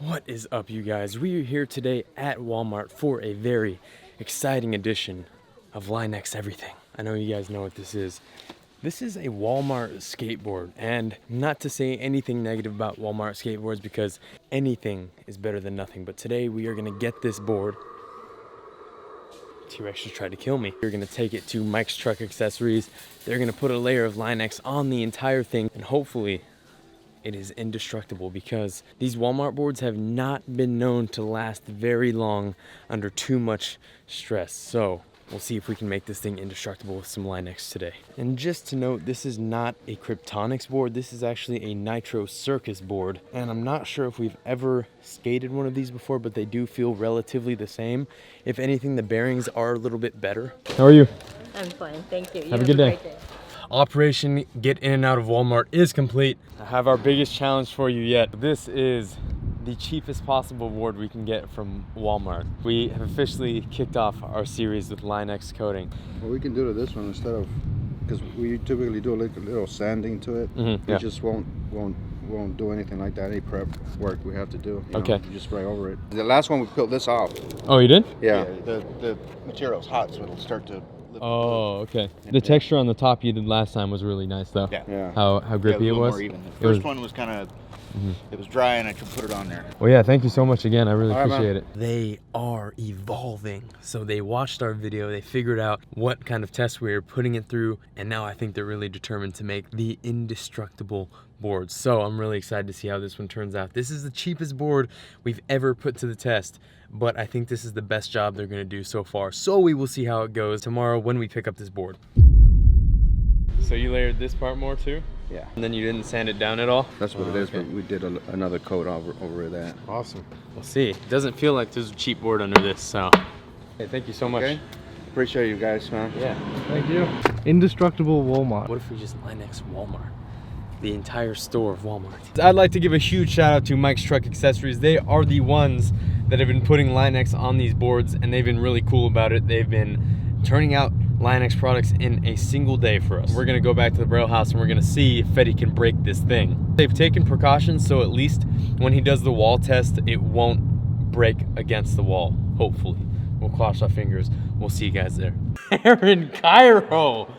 What is up, you guys? We are here today at Walmart for a very exciting edition of Linex Everything. I know you guys know what this is. This is a Walmart skateboard, and not to say anything negative about Walmart skateboards because anything is better than nothing, but today we are gonna get this board. T-Rex just tried to kill me. We're gonna take it to Mike's Truck Accessories. They're gonna put a layer of Linex on the entire thing, and hopefully it is indestructible, because these Walmart boards have not been known to last very long under too much stress. So we'll see if we can make this thing indestructible with some Linex today. And just to note, this is not a Kryptonics board. This is actually a Nitro Circus board. And I'm not sure if we've ever skated one of these before, but they do feel relatively the same. If anything, the bearings are a little bit better. How are you? I'm fine, thank you. Have a good day. Operation Get In and Out of Walmart is complete. I have our biggest challenge for you yet. This is the cheapest possible board we can get from Walmart. We have officially kicked off our series with Linex coating. What we can do to this one, instead of, because we typically do like a little sanding to it, we just won't do anything like that. Any prep work we have to do. You know, you just spray over it. The last one we peeled this off. Oh, you did? Yeah. The material's hot, so it'll start to. Oh, okay. The texture on the top you did last time was really nice, though. Yeah. How grippy it was. More even. The first one was kind of, it was dry, and I could put it on there. Well, yeah, thank you so much again. I really appreciate it. They are evolving. So they watched our video, they figured out what kind of tests we were putting it through, and now I think they're really determined to make the indestructible boards. So I'm really excited to see how this one turns out. This is the cheapest board we've ever put to the test, but I think this is the best job they're gonna do so far. So we will see how it goes tomorrow when we pick up this board. So you layered this part more too? Yeah. And then you didn't sand it down at all? That's what it is, but we did another coat over that. Awesome. We'll see. It doesn't feel like there's a cheap board under this, so. Hey, thank you so much. Okay. Appreciate you guys, man. Yeah, thank you. Indestructible Walmart. What if we just Linex Walmart? The entire store of Walmart. I'd like to give a huge shout out to Mike's Truck Accessories. They are the ones that have been putting Linex on these boards, and they've been really cool about it. They've been turning out Linex products in a single day for us. We're gonna go back to the Braille house and we're gonna see if Fetty can break this thing. They've taken precautions, so at least when he does the wall test, it won't break against the wall, hopefully. We'll cross our fingers. We'll see you guys there. Aaron Cairo!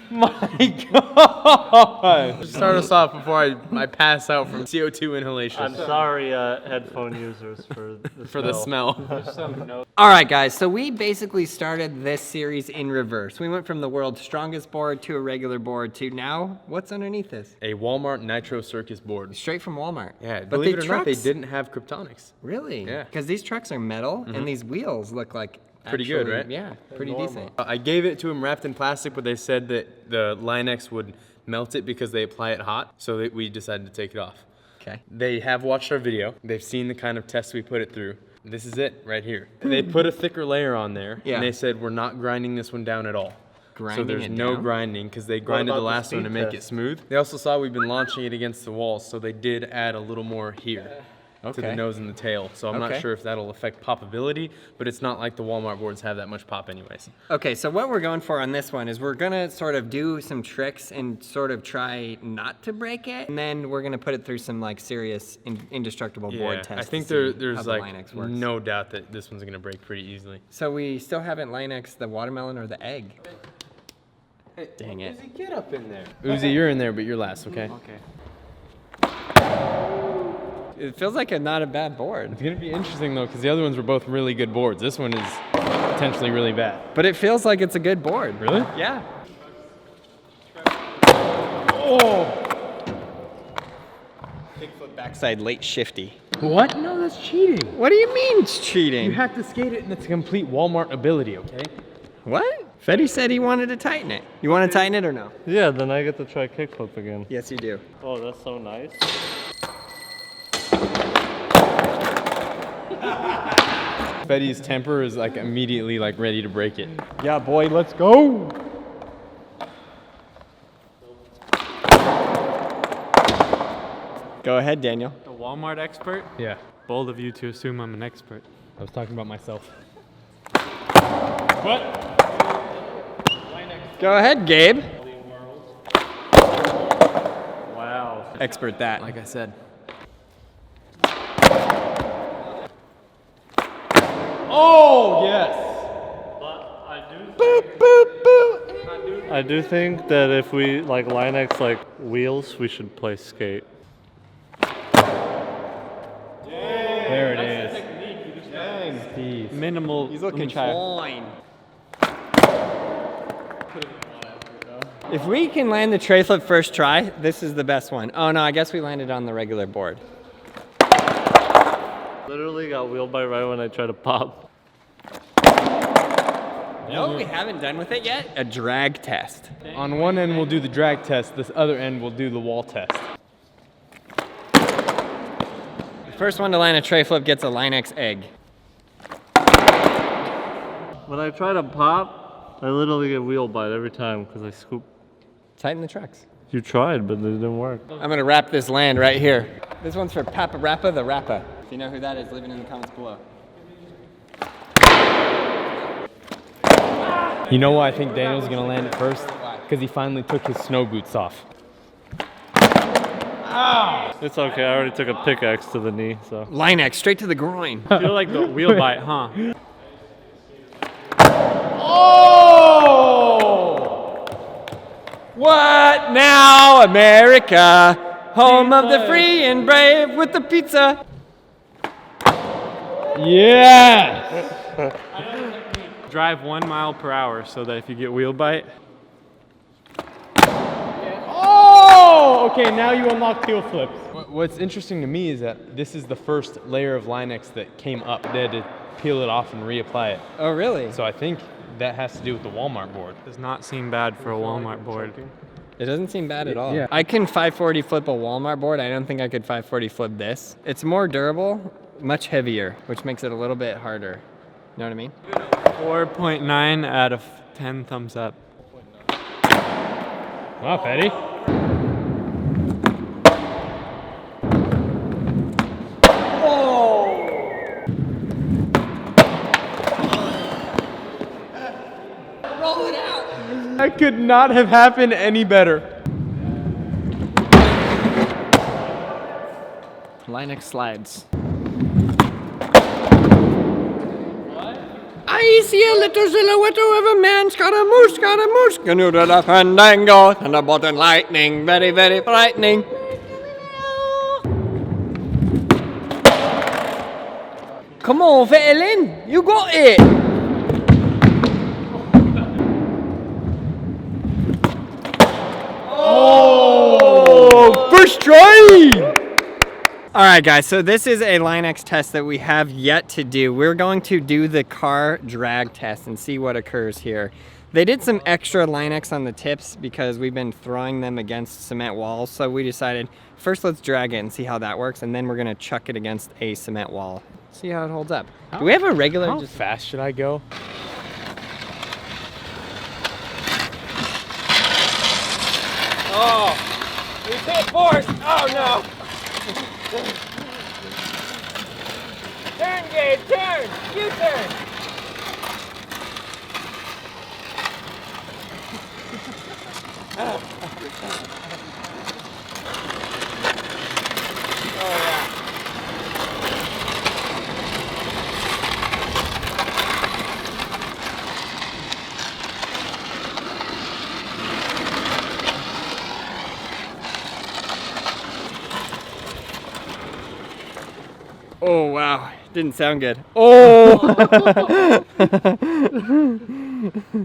My God! Start us off before I pass out from CO2 inhalation. I'm sorry, headphone users, for the smell. All right, guys, so we basically started this series in reverse. We went from the world's strongest board to a regular board to now, what's underneath this? A Walmart Nitro Circus board. Straight from Walmart. Yeah, but believe it or not, they didn't have Kryptonics. Really? Yeah. Because these trucks are metal, and these wheels look like pretty good, right? Yeah, pretty decent. I gave it to them wrapped in plastic, but they said that the Linex would melt it because they apply it hot, so we decided to take it off. Okay. They have watched our video. They've seen the kind of tests we put it through. This is it right here. They put a thicker layer on there, and they said we're not grinding this one down at all. So there's no grinding, because they grinded the last one to make it smooth. They also saw we've been launching it against the wall, so they did add a little more here. To the nose and the tail. So I'm not sure if that'll affect popability, but it's not like the Walmart boards have that much pop anyways. Okay, so what we're going for on this one is we're gonna sort of do some tricks and sort of try not to break it, and then we're gonna put it through some like serious indestructible board tests. I think there's like no doubt that this one's gonna break pretty easily. So we still haven't Linex the watermelon or the egg. Hey, dang it. Uzi, get up in there. Uzi, you're in there, but you're last, okay? Okay. It feels like not a bad board. It's gonna be interesting though, because the other ones were both really good boards. This one is potentially really bad. But it feels like it's a good board. Really? Yeah. Oh! Bigfoot backside late shifty. What? No, that's cheating. What do you mean it's cheating? You have to skate it in its complete Walmart ability, okay? What? Fetty said he wanted to tighten it. You want to tighten it or no? Yeah, then I get to try kickflip again. Yes, you do. Oh, that's so nice. Fetty's temper is like immediately like ready to break it. Yeah, boy, let's go. Go ahead, Daniel. A Walmart expert? Yeah. Bold of you to assume I'm an expert. I was talking about myself. What? Go ahead, Gabe. Wow. Expert that. Like I said. Oh, yes. I do think that if we like Linex like wheels, we should play skate. There it is. Steve. Minimal. He's looking try. fine. If we can land the tray flip first try, this is the best one. Oh no, I guess we landed on the regular board. Literally got wheeled by right when I tried to pop. No, we haven't done with it yet. A drag test. On one end, we'll do the drag test. This other end, we'll do the wall test. The first one to land a tray flip gets a Linex egg. When I try to pop, I literally get wheeled by it every time because I scoop. Tighten the trucks. You tried, but it didn't work. I'm gonna wrap this land right here. This one's for Papa Rappa the Rappa. If you know who that is, leave it in the comments below. You know why I think Daniel's gonna land it first? Because he finally took his snow boots off. It's okay, I already took a pickaxe to the knee, so. Linex, straight to the groin. Feel like the wheel bite, huh? Oh! What now, America? Home of the free and brave with the pizza. Yes! Drive 1 mile per hour so that if you get wheel bite. Oh! Okay, now you unlock heel flips. What's interesting to me is that this is the first layer of Linex that came up. They had to peel it off and reapply it. Oh, really? So I think that has to do with the Walmart board. Does not seem bad for a Walmart board. It doesn't seem bad at all. Yeah. I can 540 flip a Walmart board. I don't think I could 540 flip this. It's more durable, much heavier, which makes it a little bit harder. You know what I mean? 4.9 out of 10 thumbs up. Wow, Eddie. Roll it out. That could not have happened any better. Linex slides. I see a little silhouette of a man, Scaramouche, canoe to the fandango, thunderbolt and lightning, very, very frightening. Come on, Vettelin, you got it. Oh, first try. All right, guys, so this is a Linex test that we have yet to do. We're going to do the car drag test and see what occurs here. They did some extra Linex on the tips because we've been throwing them against cement walls, so we decided first let's drag it and see how that works, and then we're gonna chuck it against a cement wall. See how it holds up. Do we have a regular? How fast should I go? Oh, we hit force. Oh no. Turn, Gabe, turn! You turn! Oh yeah. Oh wow, didn't sound good. Oh!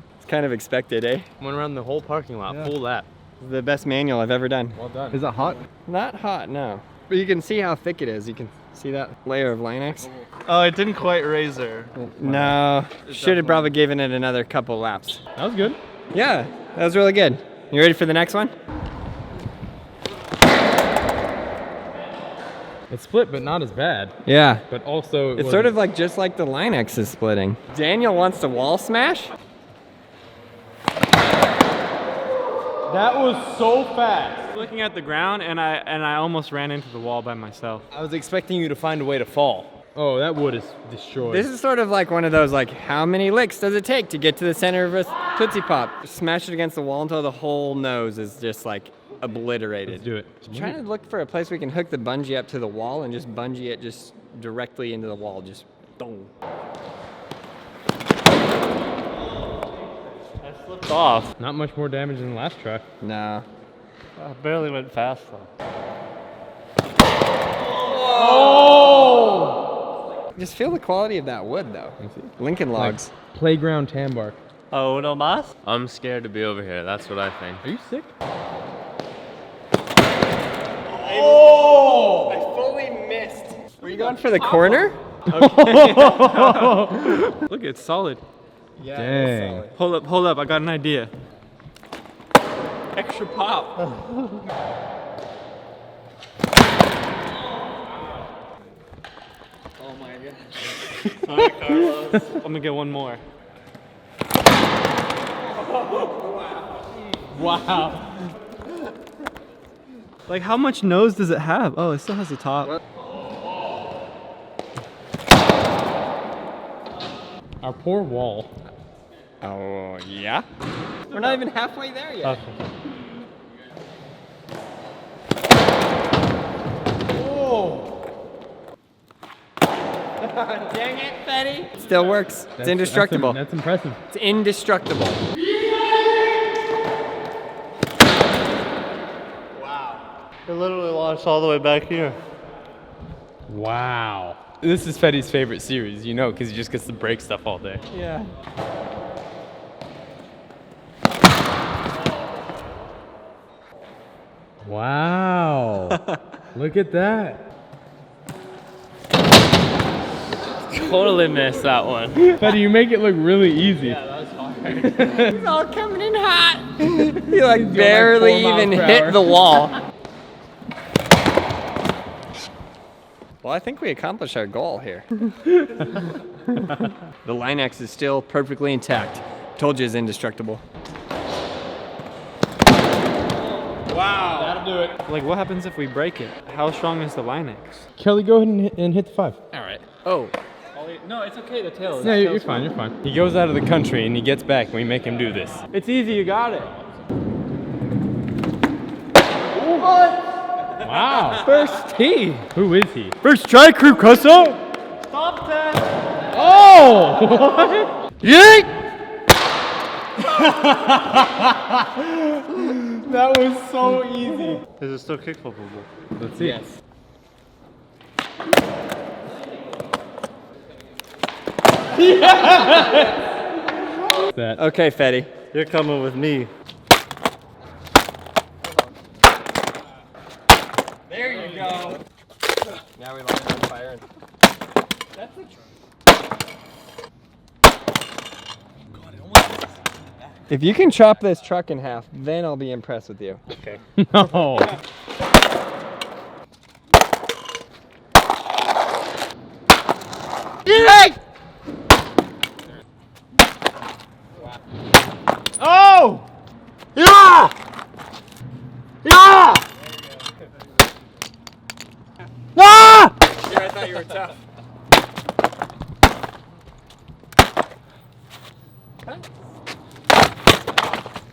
It's kind of expected, eh? Went around the whole parking lot, full lap. The best manual I've ever done. Well done. Is it hot? Not hot, no. But you can see how thick it is. You can see that layer of Linex. Oh, it didn't quite razor. No, should have probably given it another couple laps. That was good. Yeah, that was really good. You ready for the next one? It split, but not as bad. Yeah. But also, It's sort of like just like the Linex is splitting. Daniel wants to wall smash? That was so fast. Looking at the ground, and I almost ran into the wall by myself. I was expecting you to find a way to fall. Oh, that wood is destroyed. This is sort of like one of those, like, how many licks does it take to get to the center of a Tootsie Pop? Smash it against the wall until the whole nose is just, like, obliterated. Let's do it. I'm trying to look for a place we can hook the bungee up to the wall and just bungee it just directly into the wall. Just boom. slipped off. Not much more damage than the last truck. No. I barely went fast though. Oh! Just feel the quality of that wood though. Lincoln logs. Like playground tan bark. Oh, no mas? I'm scared to be over here. That's what I think. Are you sick? Oh! I fully missed. Were you going for the corner? Look, it's solid. Yeah. Dang. Hold up. I got an idea. Extra pop. Oh my god. Sorry, Carlos. I'm gonna get one more. Wow. Like, how much nose does it have? Oh, it still has a top. What? Our poor wall. Oh, yeah? We're not even halfway there yet. Okay. Dang it, Betty. Still works. It's indestructible. That's impressive. It's indestructible. It literally launched all the way back here. Wow. This is Fetty's favorite series, you know, because he just gets to break stuff all day. Yeah. Wow. Look at that. Totally missed that one. Fetty, you make it look really easy. Yeah, that was hard. It's all coming in hot. You like barely like 4 even miles per hit hour. the wall. Well, I think we accomplished our goal here. The Line-X is still perfectly intact. Told you it's indestructible. Wow. That'll do it. Like, what happens if we break it? How strong is the Line-X? Kelly, go ahead and hit the 5. All right. Oh. No, it's okay. The tail. No, you're fine, you're fine. He goes out of the country and he gets back and we make him do this. It's easy. You got it. Wow. First tee. Who is he? First try, crew cusso. Stop that! Oh! What? Yeet! That was so easy. Is it still kickflipable? Let's see. Yes. That. Okay, Fetty. You're coming with me. There you go. Now we light it on fire. And... That's a If you can chop this truck in half, then I'll be impressed with you. Okay. No. Oh! Yeah! Yeah! Ah! Here, I thought you were tough.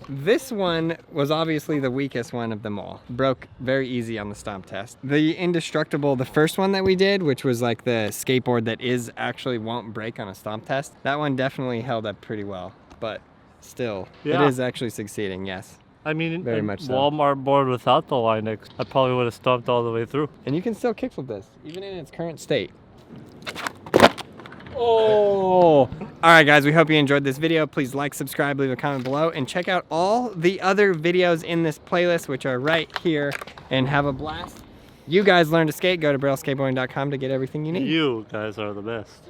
This one was obviously the weakest one of them all. Broke very easy on the stomp test. The Indestructible, the first one that we did, which was like the skateboard that is actually won't break on a stomp test, that one definitely held up pretty well. But still, Yeah. it is actually succeeding, yes. I mean, Very a much so. Walmart board without the Line-X, I probably would have stomped all the way through. And you can still kickflip this, even in its current state. Oh! Alright guys, we hope you enjoyed this video. Please like, subscribe, leave a comment below, and check out all the other videos in this playlist, which are right here, and have a blast. You guys learn to skate, go to brailleskateboarding.com to get everything you need. You guys are the best.